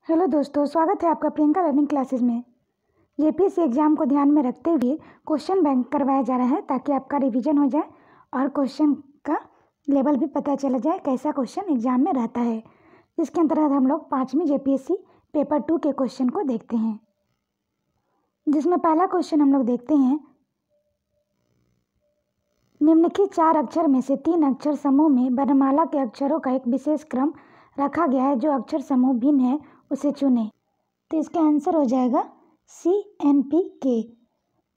Hello दोस्तों, स्वागत है आपका प्रियंका लर्निंग क्लासेस में। जेपीएससी एग्ज़ाम को ध्यान में रखते हुए क्वेश्चन बैंक करवाया जा रहा है ताकि आपका रिवीजन हो जाए और क्वेश्चन का लेवल भी पता चला जाए कैसा क्वेश्चन एग्ज़ाम में रहता है। इसके अंतर्गत हम लोग 5वीं जेपीएससी पेपर 2 के क्वेश्चन को देखते हैं, जिसमें पहला क्वेश्चन हम लोग देखते हैं। निम्नलिखित 4 अक्षर में से 3 अक्षर समूह में वर्णमाला के अक्षरों का एक विशेष क्रम रखा गया है। जो अक्षर समूह भिन्न है उसे चुनें। तो इसका आंसर हो जाएगा CNPK।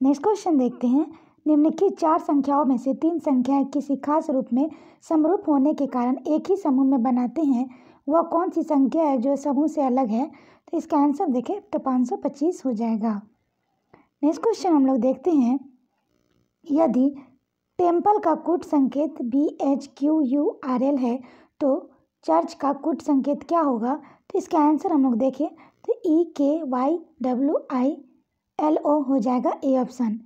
नेक्स्ट क्वेश्चन देखते हैं। निम्नलिखित 4 संख्याओं में से 3 संख्याएं किसी खास रूप में समरूप होने के कारण एक ही समूह में बनाते हैं। वह कौन सी संख्या है जो समूह से अलग है? तो इसका आंसर देखें तो 525 हो जाएगा। नेक्स्ट क्वेश्चन हम लोग देखते हैं। यदि टेम्पल का कूट संकेत BHQURL है तो चर्च का कूट संकेत क्या होगा? तो इसका आंसर हम लोग देखें तो EKYWILO हो जाएगा ए ऑप्शन।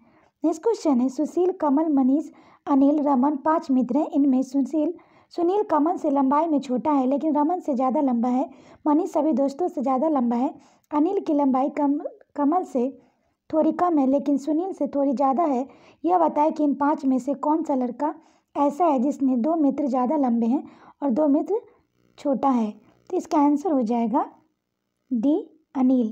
नेक्स्ट क्वेश्चन है। सुशील, कमल, मनीष, अनिल, रमन 5 मित्र हैं। इनमें सुनील कमल से लंबाई में छोटा है लेकिन रमन से ज़्यादा लंबा है। मनीष सभी दोस्तों से ज़्यादा लंबा है। अनिल की लंबाई कमल से थोड़ी कम है लेकिन सुनील से थोड़ी ज़्यादा है। यह बताए कि इन 5 में से कौन सा लड़का ऐसा है जिसने 2 मित्र ज़्यादा लंबे हैं और 2 मित्र छोटा है? तो इसका आंसर हो जाएगा D अनिल।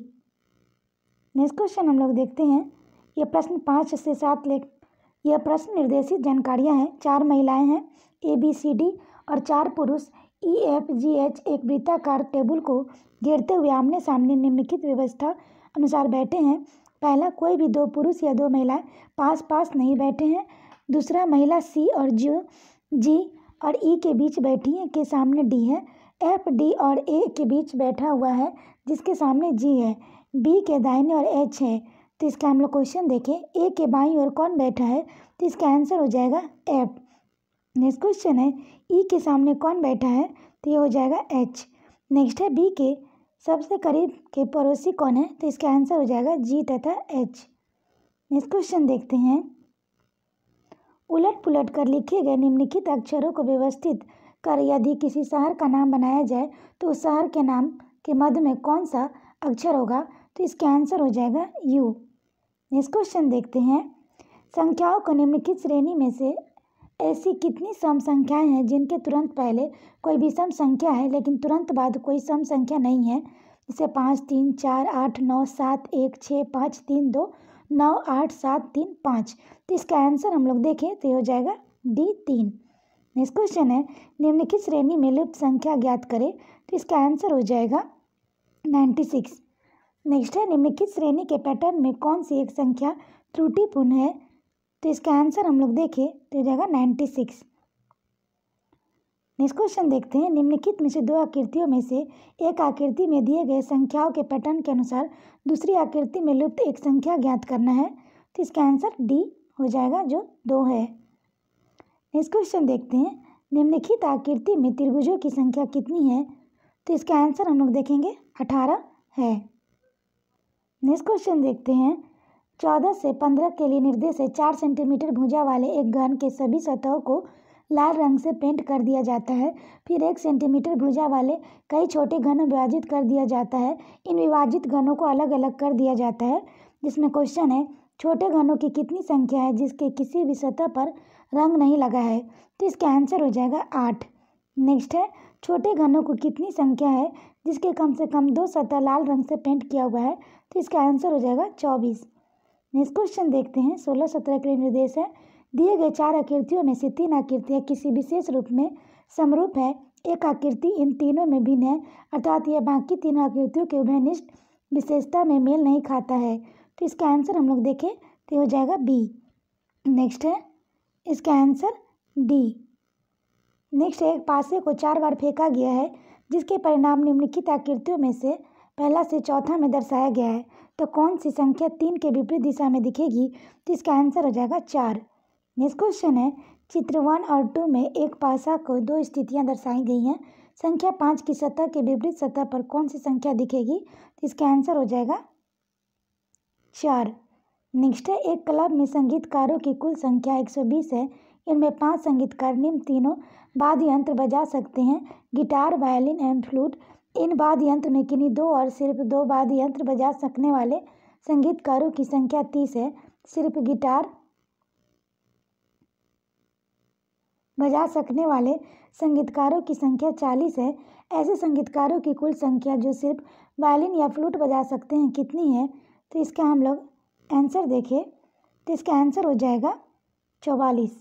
नेक्स्ट क्वेश्चन हम लोग देखते हैं। यह प्रश्न 5 से 7 यह प्रश्न निर्देशित जानकारियां हैं। 4 महिलाएं हैं ABCD और 4 पुरुष EFGH एक वृत्ताकार टेबल को घेरते हुए आमने सामने निम्नलिखित व्यवस्था अनुसार बैठे हैं। पहला, कोई भी 2 पुरुष या 2 महिलाएं पास पास नहीं बैठे हैं। दूसरा, महिला C और G और E के बीच बैठी है के सामने D है। F, D और A के बीच बैठा हुआ है जिसके सामने G है। B के दाहिने और H है। तो इसका हम लोग क्वेश्चन देखें। A के बाईं ओर कौन बैठा है? तो इसका आंसर हो जाएगा F। नेक्स्ट क्वेश्चन है। E के सामने कौन बैठा है? तो ये हो जाएगा H। नेक्स्ट है B के सबसे करीब के पड़ोसी कौन है? तो इसका आंसर हो जाएगा G तथा H। नेक्स्ट क्वेश्चन देखते हैं। उलट पुलट कर लिखे गए निम्नलिखित अक्षरों को व्यवस्थित कर यदि किसी शहर का नाम बनाया जाए तो उस शहर के नाम के मध्य में कौन सा अक्षर होगा? तो इसका आंसर हो जाएगा U। नेक्स्ट क्वेश्चन देखते हैं। संख्याओं को निम्नलिखित श्रेणी में से ऐसी कितनी सम संख्याएं हैं जिनके तुरंत पहले कोई विषम संख्या है लेकिन तुरंत बाद कोई सम संख्या नहीं है? जैसे 5, 3, 4, 8, 9, 7, 1, 6, 5, 3, 2, 9, 8, 7, 3, 5। तो इसका आंसर हम लोग देखें तो ये हो जाएगा D 3। नेक्स्ट क्वेश्चन है। निम्नलिखित श्रेणी में लुप्त संख्या ज्ञात करें। तो इसका आंसर हो जाएगा 96। नेक्स्ट है। निम्नलिखित श्रेणी के पैटर्न में कौन सी एक संख्या त्रुटिपूर्ण है? तो इसका आंसर हम लोग देखें तो हो जाएगा 96। नेक्स्ट क्वेश्चन देखते हैं। निम्नलिखित में से 2 आकृतियों में से एक आकृति में दिए गए संख्याओं के पैटर्न के अनुसार दूसरी आकृति में लुप्त एक संख्या ज्ञात करना है। तो इसका आंसर D हो जाएगा जो 2 है। नेक्स्ट क्वेश्चन देखते हैं। निम्नलिखित आकृति में त्रिभुजों की संख्या कितनी है? तो इसका आंसर हम लोग देखेंगे 18 है। नेक्स्ट क्वेश्चन देखते हैं। 14 से 15 के लिए निर्देश है 4 सेंटीमीटर भुजा वाले एक घन के सभी सतहों को लाल रंग से पेंट कर दिया जाता है। फिर 1 सेंटीमीटर भुजा वाले कई छोटे घनों विभाजित कर दिया जाता है। इन विभाजित घनों को अलग अलग कर दिया जाता है। जिसमें क्वेश्चन है छोटे घनों की कितनी संख्या है जिसके किसी भी सतह पर रंग नहीं लगा है? तो इसका आंसर हो जाएगा 8। नेक्स्ट है। छोटे घनों को कितनी संख्या है जिसके कम से कम 2 सतह लाल रंग से पेंट किया हुआ है? तो इसका आंसर हो जाएगा 24। नेक्स्ट क्वेश्चन देखते हैं। 16-17 के लिए निर्देश है। दिए गए 4 आकृतियों में से 3 आकृतियाँ किसी विशेष रूप में समरूप है। एक आकृति इन तीनों में भिन्न है अर्थात यह बाकी 3 आकृतियों के उभयनिष्ठ विशेषता में मेल नहीं खाता है। तो इसका आंसर हम लोग देखें तो हो जाएगा B। नेक्स्ट है। इसका आंसर D। नेक्स्ट है। एक पासे को 4 बार फेंका गया है जिसके परिणाम निम्नलिखित आकृतियों में से पहला से चौथा में दर्शाया गया है। तो कौन सी संख्या 3 के विपरीत दिशा में दिखेगी? तो इसका आंसर हो जाएगा 4। नेक्स्ट क्वेश्चन है। चित्र 1 और 2 में एक पासा को 2 स्थितियां दर्शाई गई हैं। संख्या 5 की सतह के विपरीत सतह पर कौन सी संख्या दिखेगी? तो इसका आंसर हो जाएगा 4। नेक्स्ट है। एक क्लब में संगीतकारों की कुल संख्या 120 है। इनमें 5 संगीतकार निम्न तीनों वाद्य यंत्र बजा सकते हैं: गिटार, वायलिन एवं फ्लूट। इन वाद्य यंत्र में किन्हीं दो और सिर्फ दो वाद्य यंत्र बजा सकने वाले संगीतकारों की संख्या 30 है। सिर्फ गिटार बजा सकने वाले संगीतकारों की संख्या 40 है। ऐसे संगीतकारों की कुल संख्या जो सिर्फ वायलिन या फ्लूट बजा सकते हैं कितनी है? तो इसका हम लोग आंसर देखें तो इसका आंसर हो जाएगा 44।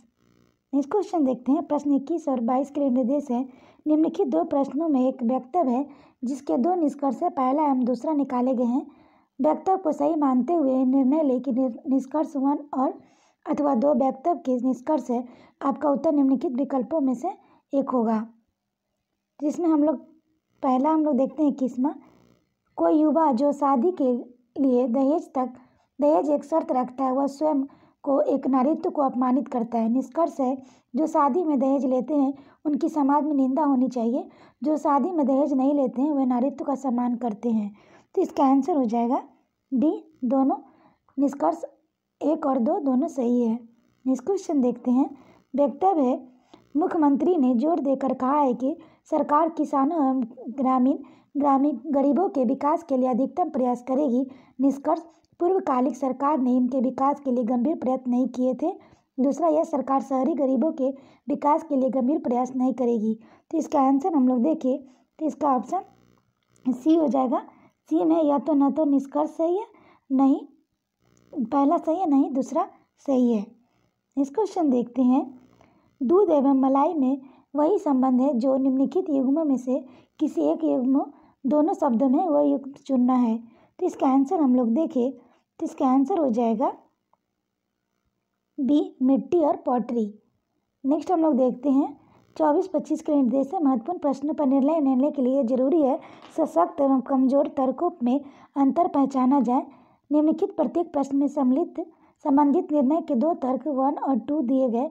नेक्स्ट क्वेश्चन देखते हैं। प्रश्न 21 और 22 के लिए निर्देश है। निम्नलिखित दो प्रश्नों में एक वक्तव्य है जिसके दो निष्कर्ष पहला एवं दूसरा निकाले गए हैं। वक्तव्य को सही मानते हुए निर्णय ले कि निष्कर्ष 1 और अथवा 2 वक्तव्य के निष्कर्ष है। आपका उत्तर निम्नलिखित विकल्पों में से एक होगा, जिसमें हम लोग पहला देखते हैं 21वां। कोई युवा जो शादी के लिए दहेज एक शर्त रखता है वह स्वयं को एक नारीत्व को अपमानित करता है। निष्कर्ष है जो शादी में दहेज लेते हैं उनकी समाज में निंदा होनी चाहिए। जो शादी में दहेज नहीं लेते हैं वह नारीत्व का सम्मान करते हैं। तो इसका आंसर हो जाएगा डी, दोनों। निष्कर्ष 1 और 2 दोनों सही है। नेक्स्ट क्वेश्चन देखते हैं। वक्तव्य है मुख्यमंत्री ने जोर देकर कहा है कि सरकार किसानों एवं ग्रामीण गरीबों के विकास के लिए अधिकतम प्रयास करेगी। निष्कर्ष पूर्वकालिक सरकार ने इनके विकास के लिए गंभीर प्रयत्न नहीं किए थे। दूसरा, यह सरकार शहरी गरीबों के विकास के लिए गंभीर प्रयास नहीं करेगी। तो इसका आंसर हम लोग देखें तो इसका ऑप्शन सी हो जाएगा। सी में या तो न तो निष्कर्ष सही है, नहीं पहला सही है, नहीं दूसरा सही है। नेक्स्ट क्वेश्चन देखते हैं। दूध एवं मलाई में वही संबंध है जो निम्नलिखित युग्मों में से किसी एक युग्म दोनों शब्दों में वह युग्म चुनना है। तो इसका आंसर हम लोग देखें तो इसका आंसर हो जाएगा बी, मिट्टी और पॉटरी। नेक्स्ट हम लोग देखते हैं 24-25 के निर्देश से महत्वपूर्ण प्रश्नों पर निर्णय लेने के लिए जरूरी है सशक्त एवं कमजोर तर्कों में अंतर पहचाना जाए। निम्नलिखित प्रत्येक प्रश्न में संबंधित निर्णय के 2 तर्क 1 और 2 दिए गए।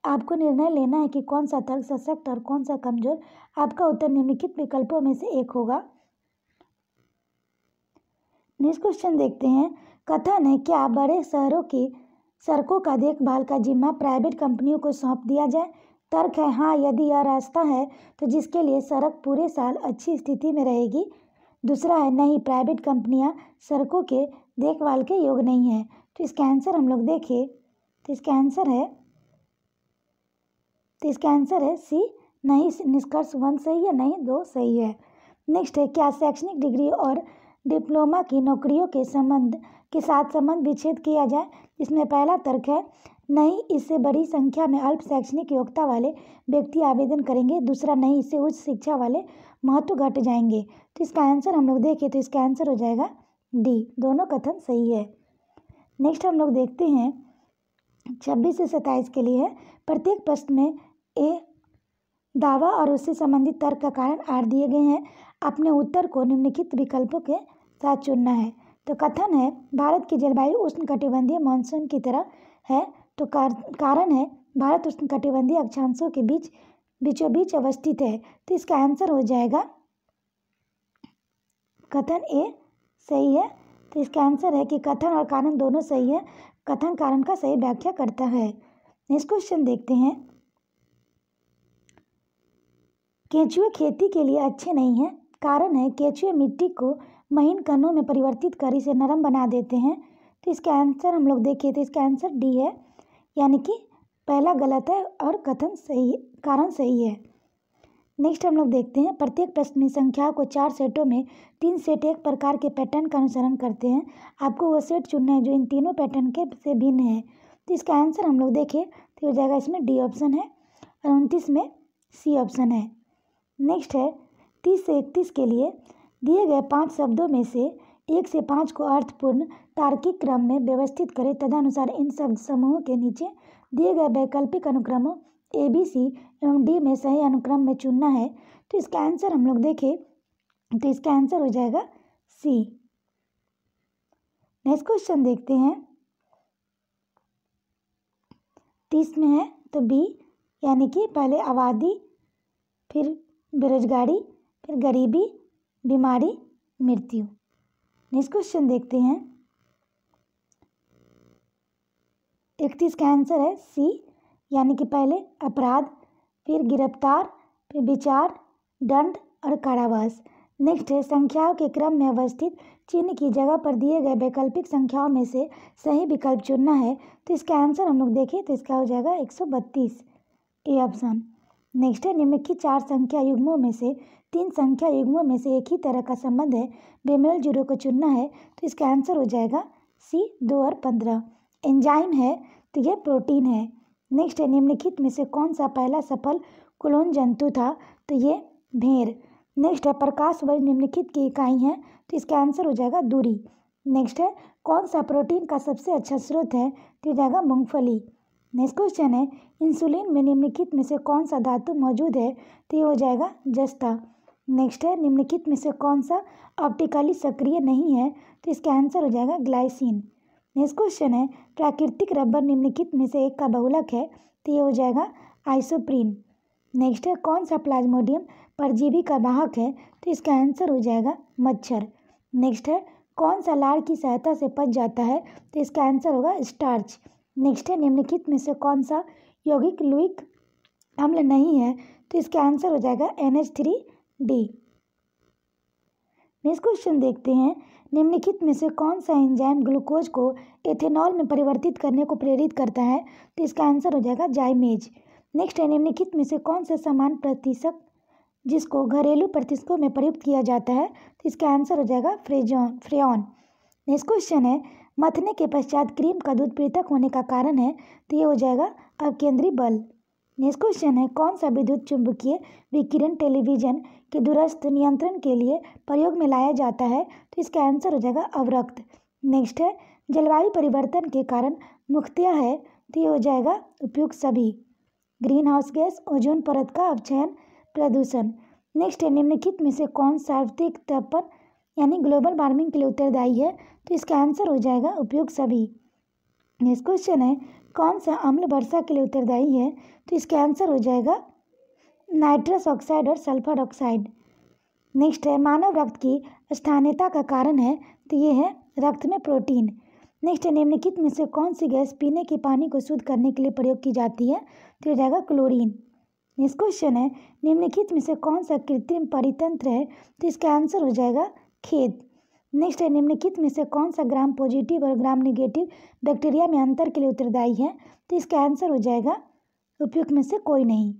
आपको निर्णय लेना है कि कौन सा तर्क सशक्त और कौन सा कमजोर। आपका उत्तर निम्नलिखित विकल्पों में से एक होगा। नेक्स्ट क्वेश्चन देखते हैं। कथन है क्या बड़े शहरों की सड़कों का देखभाल का जिम्मा प्राइवेट कंपनियों को सौंप दिया जाए? तर्क है हाँ, यदि यह रास्ता है तो जिसके लिए सड़क पूरे साल अच्छी स्थिति में रहेगी। दूसरा है नहीं, प्राइवेट कंपनियां सड़कों के देखभाल के योग्य नहीं है। तो इसका आंसर हम लोग देखें तो इसका आंसर है सी, नहीं। निष्कर्ष 1 सही है, नहीं 2 सही है। नेक्स्ट है क्या शैक्षणिक डिग्री और डिप्लोमा की नौकरियों के साथ संबंध विच्छेद किया जाए? इसमें पहला तर्क है नहीं, इससे बड़ी संख्या में अल्प शैक्षणिक योग्यता वाले व्यक्ति आवेदन करेंगे। दूसरा, नहीं, इससे उच्च शिक्षा वाले महत्व घट जाएंगे। तो इसका आंसर हम लोग देखें तो इसका आंसर हो जाएगा डी, दोनों कथन सही है। नेक्स्ट हम लोग देखते हैं 26 से 27 के लिए है। प्रत्येक प्रश्न में ए दावा और उससे संबंधित तर्क का कारण आर दिए गए हैं। अपने उत्तर को निम्नलिखित विकल्पों के साथ चुनना है। तो कथन है भारत की जलवायु उष्णकटिबंधीय मानसून की तरह है। तो कारण है भारत उष्णकटिबंधीय अक्षांशों के बीचों बीच अवस्थित है। तो इसका आंसर हो जाएगा कथन ए सही है। तो इसका आंसर है कि कथन और कारण दोनों सही है। कथन कारण का सही व्याख्या करता है। नेक्स्ट क्वेश्चन देखते हैं। केंचुए खेती के लिए अच्छे नहीं हैं। कारण है केंचुए मिट्टी को महीन कणों में परिवर्तित कर इसे नरम बना देते हैं। तो इसका आंसर हम लोग देखें तो इसका आंसर डी है, यानी कि पहला गलत है और कारण सही है। नेक्स्ट हम लोग देखते हैं। प्रत्येक प्रश्न में संख्याओं को 4 सेटों में 3 सेट एक प्रकार के पैटर्न का अनुसरण करते हैं। आपको वो सेट चुनना है जो इन तीनों पैटर्न के से भिन्न है। तो इसका आंसर हम लोग देखें तो हो जाएगा इसमें डी ऑप्शन है और 29 में सी ऑप्शन है। नेक्स्ट है 30 से 31 के लिए दिए गए 5 शब्दों में से 1 से 5 को अर्थपूर्ण तार्किक क्रम में व्यवस्थित करें। तदनुसार इन शब्द समूहों के नीचे दिए गए वैकल्पिक अनुक्रमों ए, बी, सी एवं डी में सही अनुक्रम में चुनना है। तो इसका आंसर हम लोग देखें तो इसका आंसर हो जाएगा सी। नेक्स्ट क्वेश्चन देखते हैं। 30 में है तो बी, यानी कि पहले आबादी, फिर बेरोजगारी, फिर गरीबी, बीमारी, मृत्यु। नेक्स्ट क्वेश्चन देखते हैं। 31 का आंसर है सी, यानी कि पहले अपराध, फिर गिरफ्तार, फिर विचार, दंड और कारावास। नेक्स्ट है संख्याओं के क्रम में अवस्थित चिन्ह की जगह पर दिए गए वैकल्पिक संख्याओं में से सही विकल्प चुनना है। तो इसका आंसर हम लोग देखें तो इसका हो जाएगा 132, ए ऑप्शन। नेक्स्ट है निम्नलिखित 4 संख्या युग्मों में से 3 संख्या युग्मों में से एक ही तरह का संबंध है, बेमेल जुड़ों को चुनना है। तो इसका आंसर हो जाएगा सी 2 और 15। एंजाइम है तो यह प्रोटीन है। नेक्स्ट है निम्नलिखित में से कौन सा पहला सफल क्लोन जंतु था? तो ये भेड़। नेक्स्ट है प्रकाश वर्ष निम्नलिखित की इकाई है। तो इसका आंसर हो जाएगा दूरी। नेक्स्ट है कौन सा प्रोटीन का सबसे अच्छा स्रोत है? तो हो जाएगा मूंगफली। नेक्स्ट क्वेश्चन है इंसुलिन में निम्नलिखित में से कौन सा धातु मौजूद है? तो ये हो जाएगा जस्ता। नेक्स्ट है निम्नलिखित में से कौन सा ऑप्टिकली सक्रिय नहीं है? तो इसका आंसर हो जाएगा ग्लाइसिन। नेक्स्ट क्वेश्चन है प्राकृतिक रबर निम्नलिखित में से एक का बहुलक है? तो ये हो जाएगा आइसोप्रीन। नेक्स्ट है कौन सा प्लाज्मोडियम परजीवी का वाहक है? तो इसका आंसर हो जाएगा मच्छर। नेक्स्ट है कौन सा लार की सहायता से पच जाता है? तो इसका आंसर होगा स्टार्च। नेक्स्ट है निम्नलिखित में से कौन सा यौगिक लुइक अम्ल नहीं है? तो इसका आंसर हो जाएगा NH3D। नेक्स्ट क्वेश्चन देखते हैं निम्नलिखित में से कौन सा एंजाइम ग्लूकोज को एथेनॉल में परिवर्तित करने को प्रेरित करता है? तो इसका आंसर हो जाएगा जाइमेज। नेक्स्ट है निम्नलिखित में से कौन सा समान प्रतिशत जिसको घरेलू प्रतिशतों में प्रयुक्त किया जाता है? तो इसका आंसर हो जाएगा फ्रेयॉन। नेक्स्ट क्वेश्चन है मथने के पश्चात क्रीम का दूध पृथक होने का कारण है? तो ये हो जाएगा अपकेंद्री बल। नेक्स्ट क्वेश्चन है कौन सा विद्युत चुंबकीय विकिरण टेलीविजन के दूरस्थ नियंत्रण के लिए प्रयोग में लाया जाता है? तो इसका आंसर हो जाएगा अवरक्त। नेक्स्ट है जलवायु परिवर्तन के कारण मुख्यतः है? तो ये हो जाएगा उपयुक्त सभी। ग्रीन हाउस गैस, ओजोन परत का अपक्षयन, प्रदूषण। नेक्स्ट है निम्नलिखित में से कौन सार्वत्रिक तापन यानी ग्लोबल वार्मिंग के लिए उत्तरदायी है? तो इसका आंसर हो जाएगा उपयुक्त सभी। नेक्स्ट क्वेश्चन है कौन सा अम्ल वर्षा के लिए उत्तरदायी है? तो इसका आंसर हो जाएगा नाइट्रस ऑक्साइड और सल्फर ऑक्साइड। नेक्स्ट है मानव रक्त की स्थानीयता का कारण है? तो ये है रक्त में प्रोटीन। नेक्स्ट है निम्नलिखित में से कौन सी गैस पीने के पानी को शुद्ध करने के लिए प्रयोग की जाती है? तो हो जाएगा क्लोरीन। नेक्स्ट क्वेश्चन है निम्नलिखित में से कौन सा कृत्रिम परितंत्र है? तो इसका आंसर हो जाएगा खेत। नेक्स्ट है निम्नलिखित में से कौन सा ग्राम पॉजिटिव और ग्राम नेगेटिव बैक्टीरिया में अंतर के लिए उत्तरदायी है? तो इसका आंसर हो जाएगा उपयुक्त में से कोई नहीं।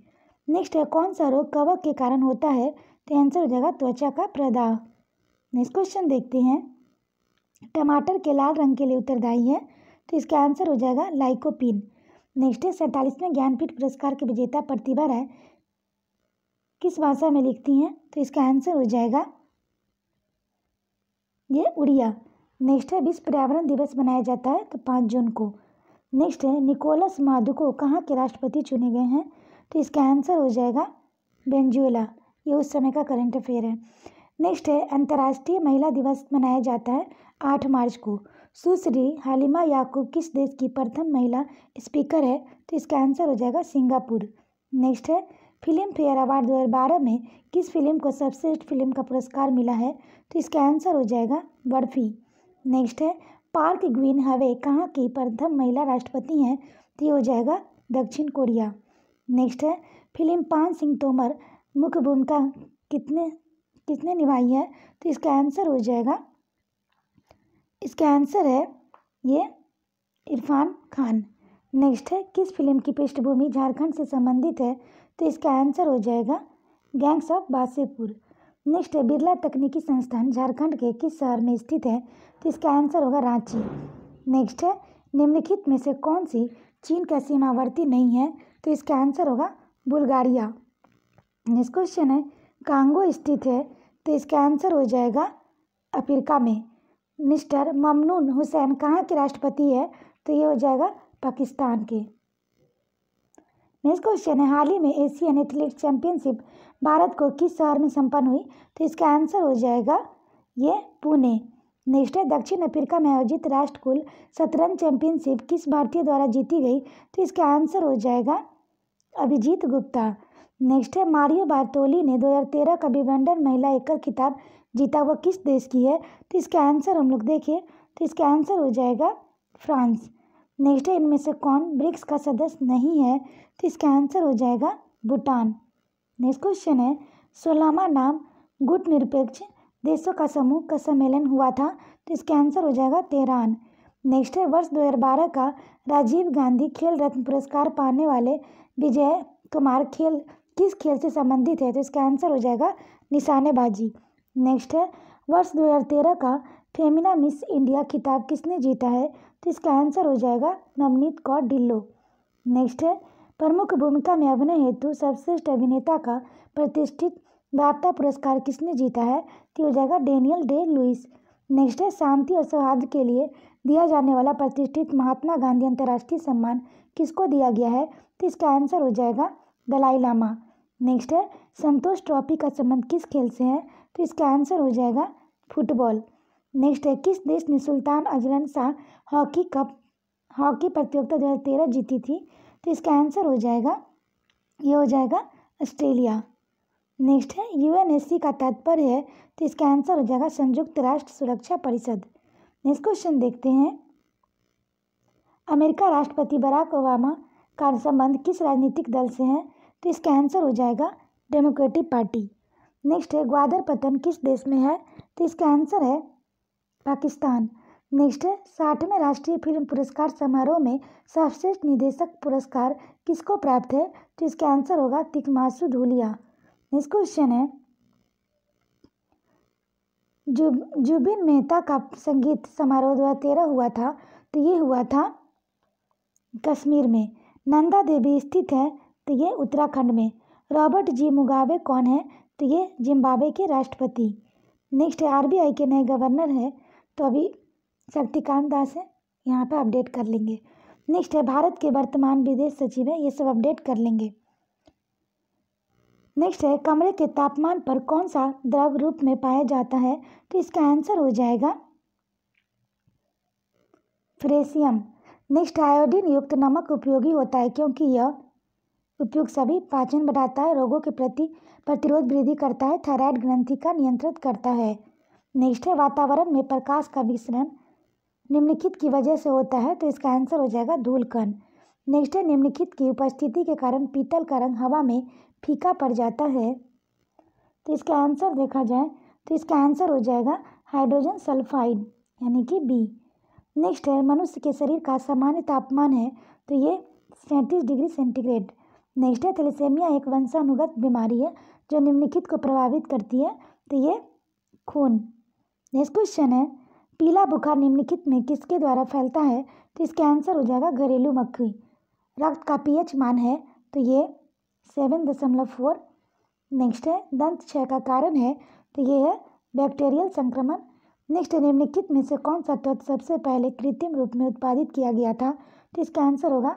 नेक्स्ट है कौन सा रोग कवक के कारण होता है? तो आंसर हो जाएगा त्वचा का प्रदाह। नेक्स्ट क्वेश्चन देखते हैं टमाटर के लाल रंग के लिए उत्तरदायी है? तो इसका आंसर हो जाएगा लाइकोपीन। नेक्स्ट है 47वें ज्ञानपीठ पुरस्कार के विजेता प्रतिभा राय किस भाषा में लिखती हैं? तो इसका आंसर हो जाएगा ये उड़िया। नेक्स्ट है विश्व पर्यावरण दिवस मनाया जाता है? तो 5 जून को। नेक्स्ट है निकोलस मादुको कहाँ के राष्ट्रपति चुने गए हैं? तो इसका आंसर हो जाएगा वेनेजुएला। ये उस समय का करंट अफेयर है। नेक्स्ट है अंतर्राष्ट्रीय महिला दिवस मनाया जाता है 8 मार्च को। सुश्री हालिमा याकूब किस देश की प्रथम महिला स्पीकर है? तो इसका आंसर हो जाएगा सिंगापुर। नेक्स्ट है फिल्म फेयर अवार्ड 2012 में किस फिल्म को सर्वश्रेष्ठ फिल्म का पुरस्कार मिला है? तो इसका आंसर हो जाएगा बर्फी। नेक्स्ट है पार्क ग्विन हवे कहाँ की प्रथम महिला राष्ट्रपति हैं? तो ये हो जाएगा दक्षिण कोरिया। नेक्स्ट है फिल्म पान सिंह तोमर मुख्य भूमिका किसने निभाई है? तो इसका आंसर हो जाएगा इसका आंसर है ये इरफान खान। नेक्स्ट है किस फिल्म की पृष्ठभूमि झारखंड से संबंधित है? तो इसका आंसर हो जाएगा गैंग्स ऑफ वासेपुर। नेक्स्ट है बिरला तकनीकी संस्थान झारखंड के किस शहर में स्थित है? तो इसका आंसर होगा रांची। नेक्स्ट है निम्नलिखित में से कौन सी चीन का सीमावर्ती नहीं है? तो इसका आंसर होगा बुल्गारिया। नेक्स्ट क्वेश्चन है कांगो स्थित है? तो इसका आंसर हो जाएगा अफ्रीका में। मिस्टर ममनून हुसैन कहाँ के राष्ट्रपति है? तो ये हो जाएगा पाकिस्तान के। नेक्स्ट क्वेश्चन है हाल ही में एशियन एथलेटिक्स चैंपियनशिप भारत को किस शहर में संपन्न हुई? तो इसका आंसर हो जाएगा ये पुणे। नेक्स्ट है दक्षिण अफ्रीका में आयोजित राष्ट्रकुल शतरंज चैंपियनशिप किस भारतीय द्वारा जीती गई? तो इसका आंसर हो जाएगा अभिजीत गुप्ता। नेक्स्ट है मारियो बार्टोली ने 2013 का विंबलडन महिला एकल खिताब जीता हुआ किस देश की है? तो इसका आंसर हम लोग देखें तो इसका आंसर हो जाएगा फ्रांस। नेक्स्ट है इनमें से कौन ब्रिक्स का सदस्य नहीं है? तो इसका आंसर हो जाएगा भूटान। नेक्स्ट क्वेश्चन है 16वां नाम गुट निरपेक्ष देशों का समूह का सम्मेलन हुआ था, तो इसका आंसर हो जाएगा तेहरान। नेक्स्ट है, वर्ष 2012 का राजीव गांधी खेल रत्न पुरस्कार पाने वाले विजय कुमार खेल किस खेल से संबंधित है, तो इसका आंसर हो जाएगा निशानेबाजी। नेक्स्ट है, वर्ष 2013 का फेमिना मिस इंडिया खिताब किसने जीता है, तो इसका आंसर हो जाएगा नवनीत कौर ढिल्लों। नेक्स्ट है, प्रमुख भूमिका में अभिनय हेतु सर्वश्रेष्ठ अभिनेता का प्रतिष्ठित वार्ता पुरस्कार किसने जीता है, तो हो जाएगा डेनियल डे लुइस। नेक्स्ट है, शांति और सौहार्द के लिए दिया जाने वाला प्रतिष्ठित महात्मा गांधी अंतर्राष्ट्रीय सम्मान किसको दिया गया है, तो इसका आंसर हो जाएगा दलाई लामा। नेक्स्ट है, संतोष ट्रॉफी का संबंध किस खेल से है, तो इसका आंसर हो जाएगा फुटबॉल। नेक्स्ट है, किस देश ने सुल्तान अजलन शाह हॉकी प्रतियोगिता 2013 जीती थी, तो इसका आंसर हो जाएगा, ये हो जाएगा ऑस्ट्रेलिया। नेक्स्ट है, यूएनएससी का तात्पर्य है, तो इसका आंसर हो जाएगा संयुक्त राष्ट्र सुरक्षा परिषद। नेक्स्ट क्वेश्चन देखते हैं, अमेरिका राष्ट्रपति बराक ओबामा का संबंध किस राजनीतिक दल से है, तो इसका आंसर हो जाएगा डेमोक्रेटिक पार्टी। नेक्स्ट है, ग्वादर पतन किस देश में है, तो इसका आंसर है पाकिस्तान। नेक्स्ट है, 60वें राष्ट्रीय फिल्म पुरस्कार समारोह में सर्वश्रेष्ठ निर्देशक पुरस्कार किसको प्राप्त है, तो इसका आंसर होगा तिग्मासु धूलिया। नेक्स्ट क्वेश्चन है, जुबिन मेहता का संगीत समारोह 2013 हुआ था, तो ये हुआ था कश्मीर में। नंदा देवी स्थित है, तो ये उत्तराखंड में। रॉबर्ट जी मुगाबे कौन है, तो ये जिम्बाब्वे के राष्ट्रपति। नेक्स्ट है, आरबीआई के नए गवर्नर हैं, तो अभी शक्तिकांत दास है, यहाँ पे अपडेट कर लेंगे। नेक्स्ट है, भारत के वर्तमान विदेश सचिव है, ये सब अपडेट कर लेंगे। नेक्स्ट है, कमरे के तापमान पर कौन सा द्रव रूप में पाया जाता है, तो इसका आंसर हो जाएगा फ्रेशियम। नेक्स्ट, आयोडीन युक्त नमक उपयोगी होता है क्योंकि यह उपयोग सभी पाचन बढ़ाता है, रोगों के प्रति प्रतिरोध वृद्धि करता है, थायराइड ग्रंथि का नियंत्रित करता है। नेक्स्ट है, वातावरण में प्रकाश का विसरण निम्नलिखित की वजह से होता है, तो इसका आंसर हो जाएगा धूलकण। नेक्स्ट है, निम्नलिखित की उपस्थिति के कारण पीतल का रंग हवा में फीका पड़ जाता है, तो इसका आंसर देखा जाए तो इसका आंसर हो जाएगा हाइड्रोजन सल्फाइड यानी कि बी। नेक्स्ट है, मनुष्य के शरीर का सामान्य तापमान है, तो ये 37 डिग्री सेंटीग्रेड। नेक्स्ट है, थैलेसीमिया एक वंशानुगत बीमारी है जो निम्नलिखित को प्रभावित करती है, तो ये खून। नेक्स्ट क्वेश्चन है, पीला बुखार निम्नलिखित में किसके द्वारा फैलता है, तो इसका आंसर हो जाएगा घरेलू मक्खी। रक्त का पीएच मान है, तो ये 7.4। नेक्स्ट है, दंत क्षय का कारण है, तो ये है बैक्टीरियल संक्रमण। नेक्स्ट है, निम्नलिखित में से कौन सा तत्व सबसे पहले कृत्रिम रूप में उत्पादित किया गया था, तो इसका आंसर होगा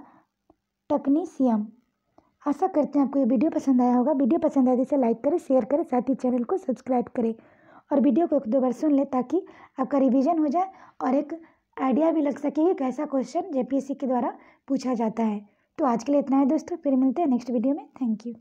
टेक्नीशियम। आशा करते हैं आपको ये वीडियो पसंद आया होगा। वीडियो पसंद आए तो इसे लाइक करें, शेयर करें, साथ ही चैनल को सब्सक्राइब करें और वीडियो को 1-2 बार सुन लें ताकि आपका रिवीजन हो जाए और एक आइडिया भी लग सके कि कैसा क्वेश्चन जेपीएससी के द्वारा पूछा जाता है। तो आज के लिए इतना है दोस्तों, फिर मिलते हैं नेक्स्ट वीडियो में। Thank you.